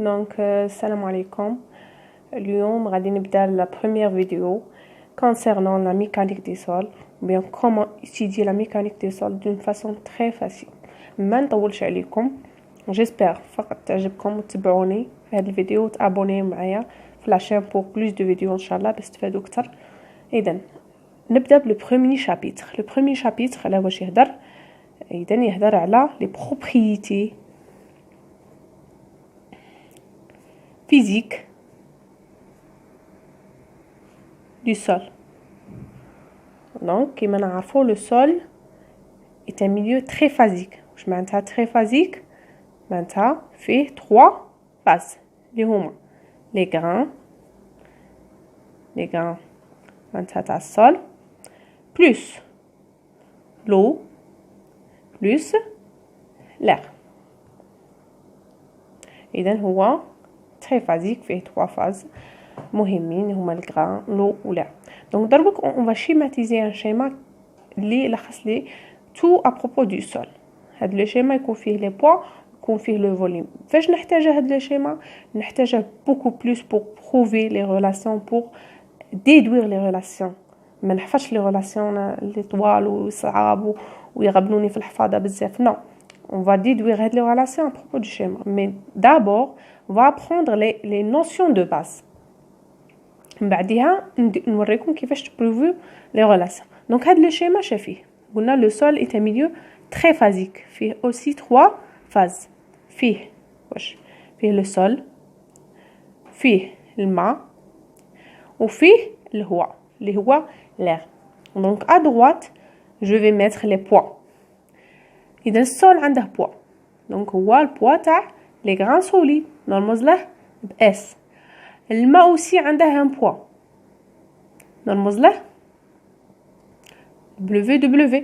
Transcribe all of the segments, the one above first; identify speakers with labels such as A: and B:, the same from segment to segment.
A: السلام عليكم. اليوم غادي نبدا la première vidéo concernant la mécanique des sols, bien comment étudier la mécanique des sols d'une façon très facile. ما نطولش عليكم. j'espère فقط تعجبكم وتتبعوني في هذه الفيديو وتابوني معايا في la chaîne pour plus de vidéos ان شاء الله باش تفادوا اكثر. اذا نبدا بلو بروميير شابيتر. لو بروميير شابيتر على واش يهضر؟ اذا يهضر على لي بروبريتي physique du sol. Donc, comme on a vu, le sol est un milieu très phasique. Je m'entends très phasique. Maintenant, fait 3 phases. Les grains, maintenant, sol, plus l'eau, plus l'air. Et donc, هو très phasique fait 3 phases مهمين هما الغران لو ولا. دونك درك on va schématiser un schéma اللي لخص لي tout à propos du sol. هاد لو شيما يكون فيه لي بوا يكون فيه لو فوليوم. فاش نحتاج هاد لو شيما؟ نحتاج beaucoup plus pour prouver les relations, pour déduire les relations. ما نحفظش لي ريلاسيون اللي طوال وصعاب ويغبنوني في الحفاظه بزاف. non, on va déduire les relations à propos du schéma. Mais d'abord, on va apprendre les notions de base. بعدها نوريكم كيفاش تبروفو لي ريلاسيون. دونك هذا لو شيما شافيه قلنا لو سول est un milieu très phasique. فيه aussi 3 phases. فيه واش فيه لو سول، فيه الماء، وفيه الهواء اللي هو l'air. Donc à droite je vais mettre les poids. إذا السول عنده poids. Donc هو البوا تاع لي غران سوليد نرمز له بS. الماء aussi عنده un poids نرمز له W.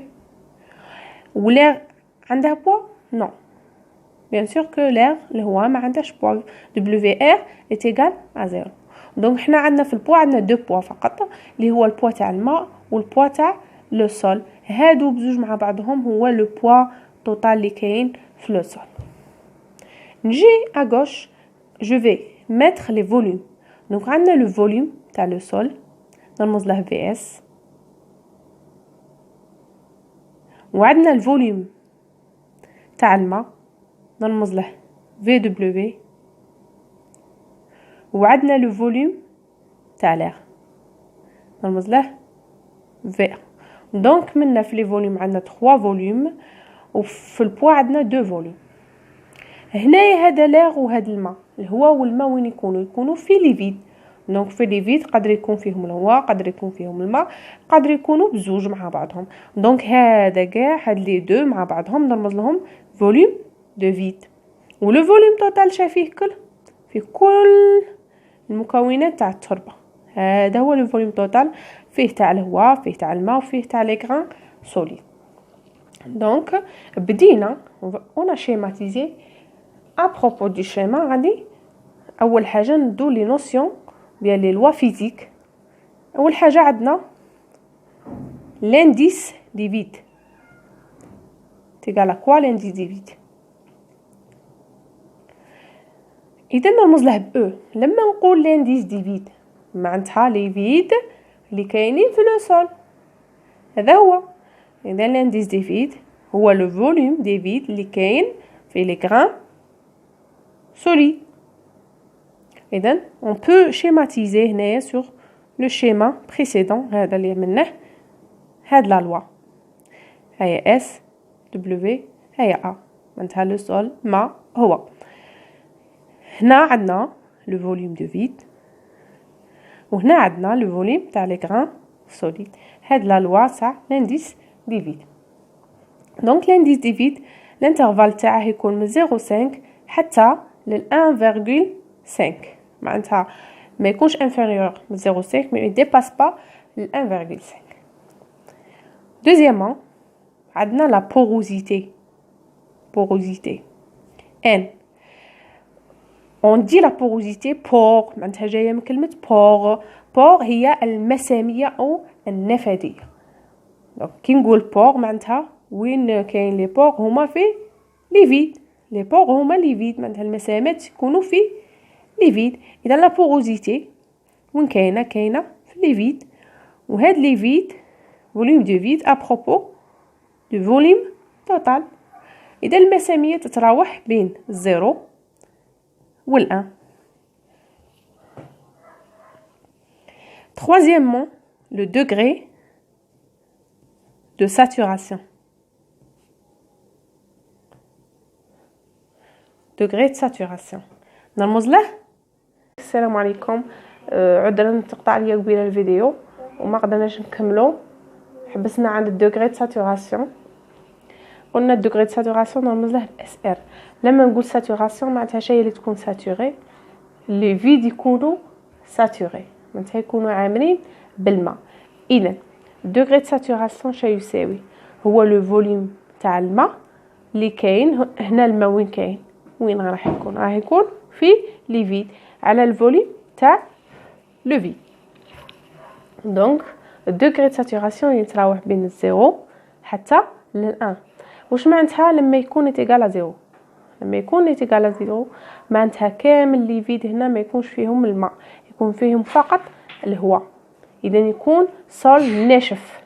A: l'air عنده poids؟ non. bien sûr que l'air الهواء ما عندهش poids. WR est égal à 0. donc حنا عندنا في البوا عندنا 2 poids فقط اللي هو البوا تاع الماء والبوا تاع لو سول. هادو بزوج مع بعضهم هو لو poids total اللي كاين في لو سول. نجي à gauche je vais mettre les volumes. donc عندنا le volume تاع le sol نرمز له VS، وعندنا الفوليوم تاع الماء نرمز له VW، وعندنا le volume تاع l'air نرمز له V. donc منا في les volumes عندنا 3 volumes وفي البوا عندنا 2 volumes. هنايا هذا l'air وهذا الماء، الهواء والماء وين يكونوا في لي فيد. دونك في لي فيد قدر يكون فيهم الهواء، قدر يكون فيهم الماء، قدر يكونوا بزوج مع بعضهم. دونك هذا كاع هاد لي دو مع بعضهم نرمز لهم فوليوم دو فيد. ولو فوليوم توتال شافيه في كل المكونات تاع التربه. هذا هو لو فوليوم توتال، فيه تاع الهواء، فيه تاع الماء، وفيه تاع لي غران سوليد. دونك بدينا on a schématisé. à propos du schéma غادي اول حاجه ندو لي نوسيون ديال لي لوا فيزيك. اول حاجه عندنا l'indice des vides. تيغال كوا l'indice des vides؟ اذا نرمز له ب. لما نقول l'indice des vides معناتها لي فيد اللي كاينين في لو سول. هذا هو. اذا l'indice des vides هو لو فوليوم دي فيد اللي كاين في لي غران solide. إذن on peut schématiser هنايا sur le schéma précédent. هذا اللي عملناه. هاد لا لوا هيا S W هيا A معناتها لو سول ما هو. هنا عندنا لو فوليوم دو فيد وهنا عندنا لو فوليوم تاع لي غران سوليد. هاد لا لوا تاع l'indice دي فيد. دونك l'indice دي فيد الانترفال تاعه يكون من 0.5 حتى لل 1.5 معناتها ما يكونش inférieur من 0.5 mais il dépasse pas ل 1.5. deuxièmement عندنا la porosité N. on dit la porosité pore معناتها جايه من كلمه pore هي المساميه او النفاذيه. دونك كي نقول pore معناتها وين كاين لي بور هما في لي فيد. لي بور هما لي فيد معناتها المسامات يكونوا في لي فيد. اذا لا بوروزيتي وين كاينه في لي فيد، وهاد لي فيد فوليوم دو فيد ا بروبو دو فوليوم توتال. اذا المساميه تتراوح بين الزيرو والان. Troisièmement, le degré de saturation. Degré de saturation. نرمز له. السلام عليكم. عذرا تقطع لي قبيله الفيديو وما قدرناش نكملو، حبسنا عند الدوغري د ساتوراسيون. قلنا الدوغري د ساتوراسيون نرمز له اس ار. لما نقول ساتوراسيون معناتها شيء اللي تكون ساتوري، لي فيد يكونوا ساتوري، معناتها يكونوا عامرين بالماء. اذا الدوغري د ساتوراسيون شي يساوي هو لو فوليوم تاع الماء اللي كاين هنا. الماء وين كاين؟ وين راح يكون في لي فيد على الفوليوم تاع لو فيد. دونك الدوغري د ساتوراسيون يتراوح بين الزيرو حتى للان. واش معناتها لما يكون ايتيغال زيرو؟ لما يكون ايتيغال زيرو معناتها كامل لي فيد هنا ما يكونش فيهم الماء، يكون فيهم فقط الهواء. اذا يكون صول ناشف.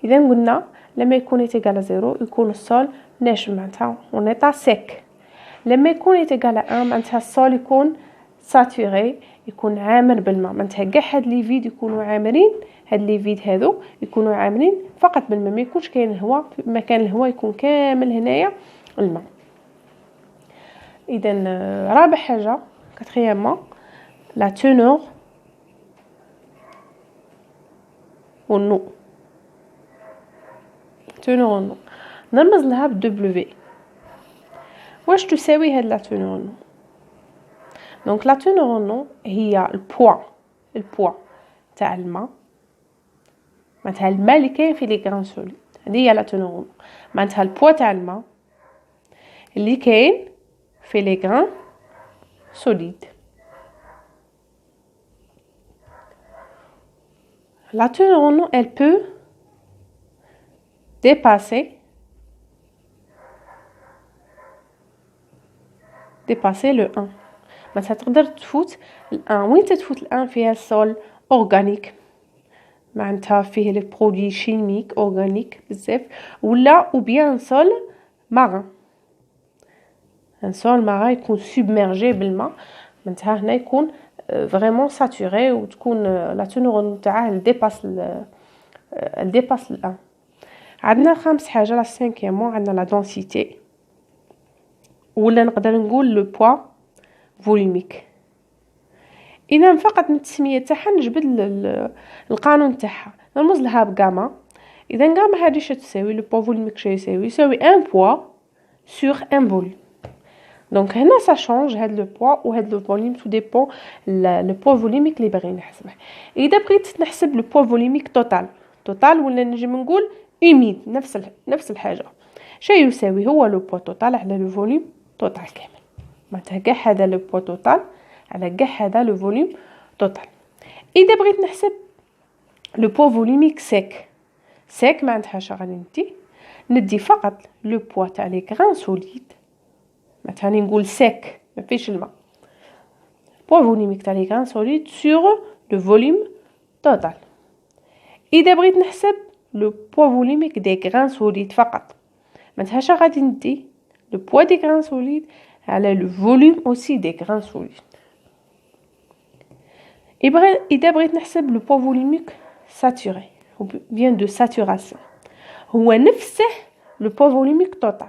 A: اذا قلنا لما يكون ايتيغال زيرو يكون الصول ناشف، معناتها اون ايتا سيك. لما يكون ايتيغال 1 معناتها الصول يكون ساتوري، يكون عامر بالماء. معناتها كاع هاد لي فيد يكونوا عامرين، هاد لي فيد هادو يكونوا عامرين فقط بالماء، ما يكونش كاين الهواء. في مكان الهواء يكون كامل هنايا الماء. اذا رابع حاجه كاتريامون لا تونور والنو. تونور والنو نرمز لها بدبليو. واش تساوي هاد لا تونور والنو؟ دونك لا تونور والنو هي البوا تاع الماء، معناتها الماء اللي كاين في لي غران سوليد. هذه هي لا تونور والنو، معناتها البوا تاع الماء اللي كاين في لي غران سوليد. La teneur en eau, elle peut dépasser le 1. معناتها تقدر تفوت ال1. وين تتفوت ال1؟ فيها السول اورغانيك، معناتها فيه لي برودوي شيميك اورغانيك بزاف، ولا او بيان سول مارين. ان سول مارين يكون سوبميرجي بالماء، معناتها هنا يكون فريمون ساتوري وتكون لا تونور تاعه ديباس الان. عندنا خامس حاجه لا سانكيامون، عندنا لا دونسيتي، ولا نقدر نقول لو بوا فوليميك. اذا فقط من التسميه تاعها نجبد القانون تاعها، نرمز لها بغاما. اذا غاما هذه اش تساوي؟ لو بوا فوليميك يساوي ان بوا سور ان فوليوم. دونك هنا سا شونج هاد لو بوا وهاد لو فوليوم، تو ديبون لو بوا فوليميك اللي باغي نحسبه. اذا بغيت نحسب لو بوا فوليميك توتال ولا نجي نقول اوميد، نفس الحاجه. شي يساوي هو لو بوا توتال على لو فوليوم توتال كامل، معناتها كاع هذا لو بوا توتال على كاع هذا لو فوليوم توتال. اذا بغيت نحسب لو بوا فوليميك سيك معناتها اش غادي ندي فقط لو بوا تاع لي غران سوليد، معناتها نقول سيك ما فيش الماء، بوا فوليميك تاع لي غران سوليد سور لو فوليوم توتال. اذا بغيت نحسب لو بوا فوليميك دي غران سوليد فقط، معناتها اش غادي ندي لو بوا دي غران سوليد على لو فوليوم اوسي دي غران سوليد. اذا بغيت نحسب لو بوا فوليميك ساتوري ou bien de saturation، هو نفسه لو بوا فوليميك توتال،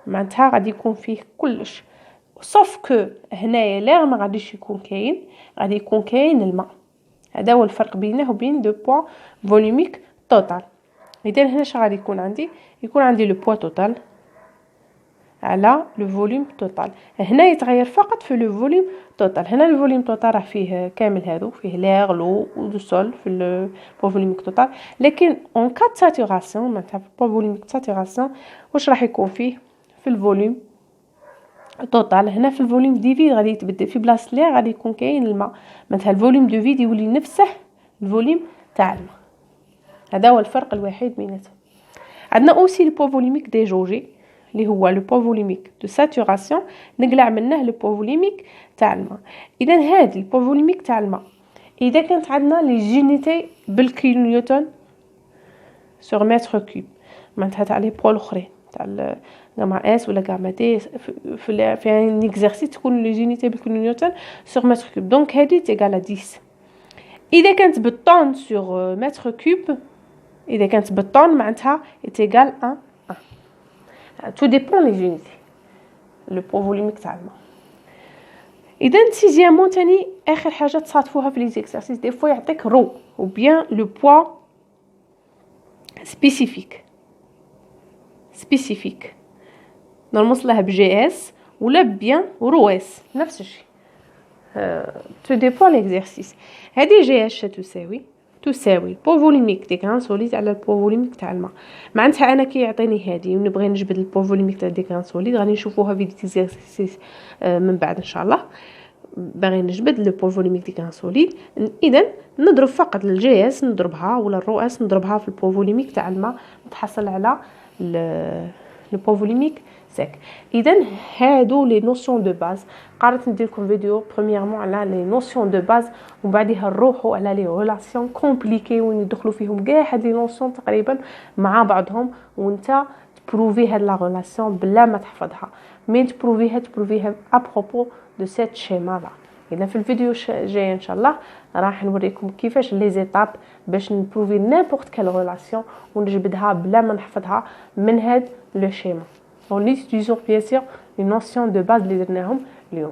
A: معناتها غادي يكون فيه كلش، صوف كو هنايا لا ما غاديش يكون كاين، غادي يكون كاين الماء. هذا هو الفرق بينه وبين لو بوا فوليميك توتال. اذا هنا اش غادي يكون عندي لو بوا توتال على لو فوليوم توتال. هنا يتغير فقط في لو فوليوم توتال. هنا لو فوليوم توتال راه فيه كامل هادو، فيه لير لو و سول في لو فوليوميك توتال، لكن اون كات ساتوراسيون معناتها بوا فوليوميك ساتوراسيون واش راح يكون فيه في الفوليوم توتال. هنا في الفوليوم دي فيد غادي يتبدل، في بلاصه لير غادي يكون كاين الماء، معناتها الفوليوم دو فيد يولي نفسه الفوليوم تاع الماء. هذا هو الفرق الوحيد بيناتهم. عندنا اوسي البوا فوليميك ديجوجي. اللي هو لو بوا فوليميك دو ساتوراسيون نقلع منه لو بوا فوليميك تاع الماء. اذا هذا البوا فوليميك تاع الماء اذا كانت عندنا لي جينيتي بالكيلو نيوتن سور متر كوب، معناتها تاع لي بوا الاخرين تاع غاما اس ولا غاما دي في ان اكزرسيس تكون لي جينيتي بالكيلو نيوتن سور متر كوب، دونك هذه تيغال 10. اذا كانت بالطن سور متر كوب، اذا كانت بالطن معناتها تيغال 1 تو ديبون لي جينيتي لو بوا فوليميك تاع الماء. اذا سيزيامون تاني اخر حاجه تصادفوها في لي زيكسيرسيس دي فوا يعطيك رو او بيان لو بوا سبيسيفيك نرمز لها بجي اس ولا بيان رو اس نفس الشيء. تو ديبون ليكزيرسيس. هذه جي اس تساوي البوا فوليميك دي غران سوليد على البوا فوليميك تاع الماء. معناتها انا كي يعطيني هذه ونبغي نجبد البوا فوليميك تاع دي غران سوليد غادي نشوفوها في ديزيرسيس من بعد ان شاء الله. باغي نجبد لو بوا فوليميك دي غران سوليد، اذا نضرب فقط الجي اس نضربها ولا الرو اس نضربها في البوا فوليميك تاع الماء نتحصل على لو بوا فوليميك سيك. اذا هادو لي نوسيون دو باز. قررت ندير لكم فيديو بريميرمون على لي نوسيون دو باز ومن بعدها نروحوا على لي ريلاسيون كومبليكي وين يدخلوا فيهم كاع هاد لي نوسيون تقريبا مع بعضهم، وانت تبروفي هاد لا ريلاسيون بلا ما تحفظها، مي تبروفيها ابروبو دو سيت شيما لا. اذا في الفيديو جاي ان شاء الله راح نوريكم كيفاش لي زيتاب باش نبروفي نيمبورط كال ريلاسيون ونجبدها بلا ما نحفظها من هاد لو شيما en utilisant bien sûr les notions de base اللي درناهم اليوم.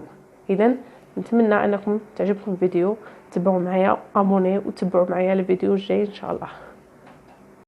A: اذا نتمنى انكم تعجبكم الفيديو، تبعوا معايا ابوني وتبعوا معايا الفيديو الجاي ان شاء الله.